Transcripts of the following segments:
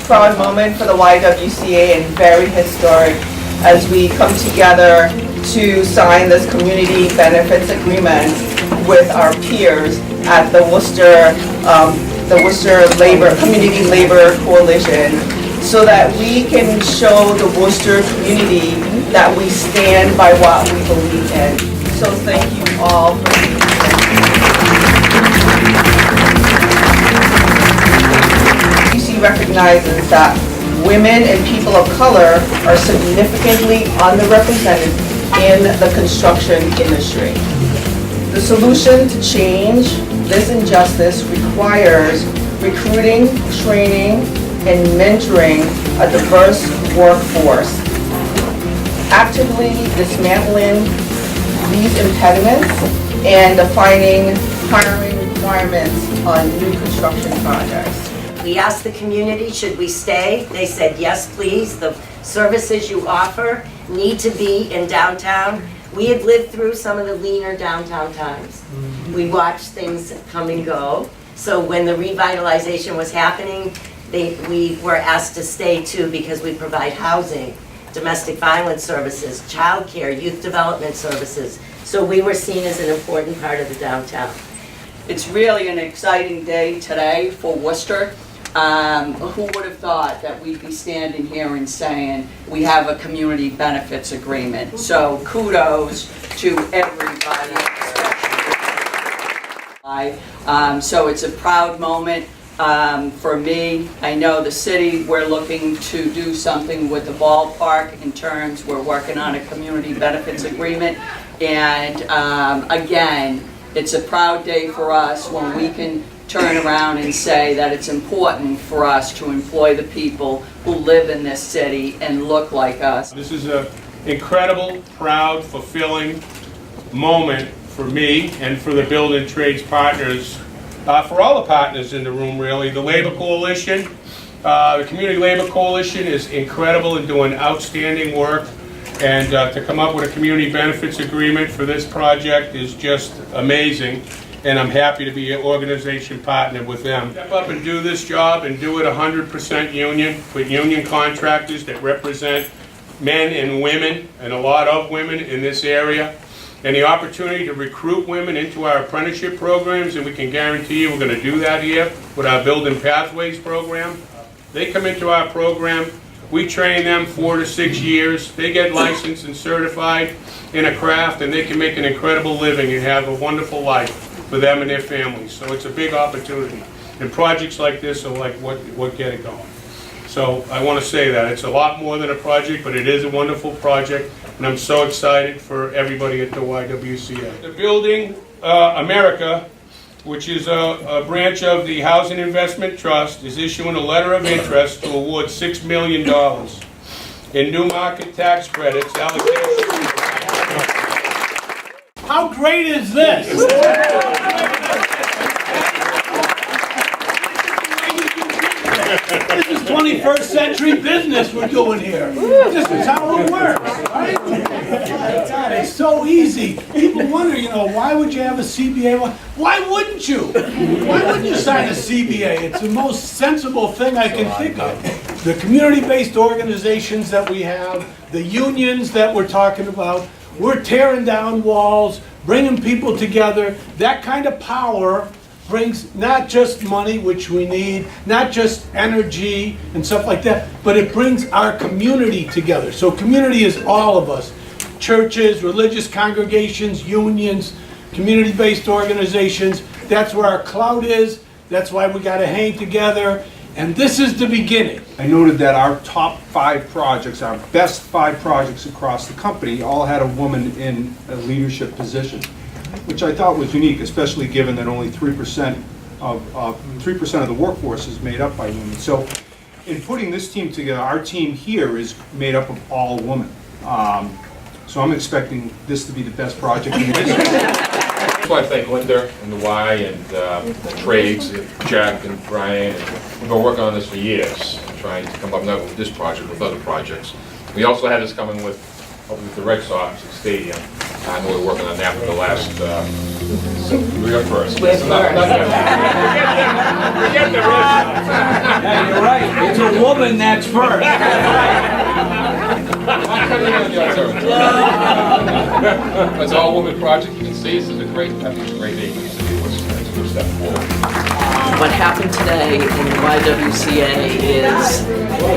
proud moment for the YWCA and very historic as we come together to sign this community benefits agreement with our peers at the Worcester Community Labor Coalition, so that we can show the Worcester community that we stand by what we believe in. So thank you all for being here. YWCA recognizes that women and people of color are significantly underrepresented in the construction industry. The solution to change this injustice requires recruiting, training, and mentoring a diverse workforce, actively dismantling these impediments, and defining hiring requirements on new construction projects. We asked the community, should we stay? They said, yes, please. The services you offer need to be in downtown. We had lived through some of the leaner downtown times. We watched things come and go. So when the revitalization was happening, we were asked to stay too, because we provide housing, domestic violence services, childcare, youth development services. So we were seen as an important part of the downtown. It's really an exciting day today for Worcester. Who would have thought that we'd be standing here and saying we have a community benefits agreement? So kudos to everybody. So it's a proud moment for me. I know the city, we're looking to do something with the ballpark in terms, we're working on a community benefits agreement. And again, it's a proud day for us when we can turn around and say that it's important for us to employ the people who live in this city and look like us. This is an incredible, proud, fulfilling moment for me and for the Building Trades partners, for all the partners in the room really. The Labor Coalition, the Community Labor Coalition is incredible and doing outstanding work. And to come up with a community benefits agreement for this project is just amazing. And I'm happy to be an organization partner with them. Step up and do this job and do it 100% union, with union contractors that represent men and women, and a lot of women in this area. And the opportunity to recruit women into our apprenticeship programs, and we can guarantee you we're going to do that here with our Building Pathways program. They come into our program, we train them 4 to 6 years, they get licensed and certified in a craft, and they can make an incredible living and have a wonderful life for them and their families. So it's a big opportunity. And projects like this are like what get it going. So I want to say that. It's a lot more than a project, but it is a wonderful project, and I'm so excited for everybody at the YWCA. The Building America, which is a branch of the Housing Investment Trust, is issuing a letter of interest to award $6 million in new market tax credits allocation. How great is this? This is 21st century business we're doing here. This is how it works, right? It's so easy. People wonder, why would you have a CBA? Why wouldn't you? Why wouldn't you sign a CBA? It's the most sensible thing I can think of. The community-based organizations that we have, the unions that we're talking about, we're tearing down walls, bringing people together. That kind of power brings not just money, which we need, not just energy and stuff like that, but it brings our community together. So community is all of us. Churches, religious congregations, unions, community-based organizations. That's where our clout is. That's why we got to hang together. And this is the beginning. I noted that our top 5 projects, our best 5 projects across the company, all had a woman in a leadership position, which I thought was unique, especially given that only 3% of the workforce is made up by women. So, in putting this team together, our team here is made up of all women. So I'm expecting this to be the best project in the history. I want to thank Linda and the Y and the trades, Jack and Brian. We've been working on this for years, trying to come up not with this project, with other projects. We also had this coming with the Red Sox Stadium. I know we're working on that for the last We got first. We're first. Yeah, you're right. It's a woman that's first. It's an all-woman project, you can see, this is a great, I think it's a great day for the city, it's a good step forward. What happened today in the YWCA is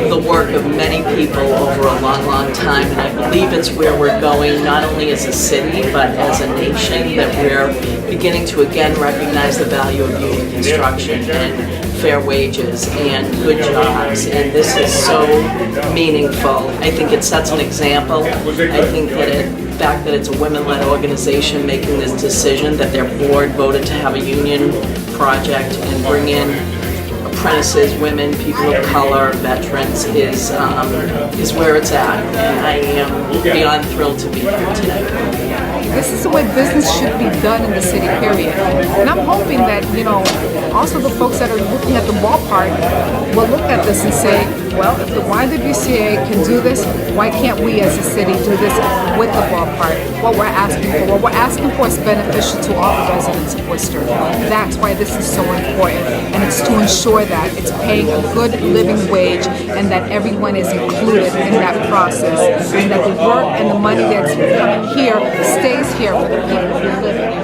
the work of many people over a long, long time, and I believe it's where we're going, not only as a city, but as a nation, that we're beginning to again recognize the value of union construction and fair wages and good jobs, and this is so meaningful. I think it sets an example. I think that the fact that it's a women-led organization making this decision, that their board voted to have a union project and bring in apprentices, women, people of color, veterans, is where it's at. And I am beyond thrilled to be here today. This is the way business should be done in the city, period. And I'm hoping that, also the folks that are looking at the ballpark will look at this and say, well, if the YWCA can do this, why can't we as a city do this with the ballpark? What we're asking for is beneficial to all the residents of Worcester. That's why this is so important. And it's to ensure that it's paying a good living wage and that everyone is included in that process. And that the work and the money that's coming here stays here for the people who live in it.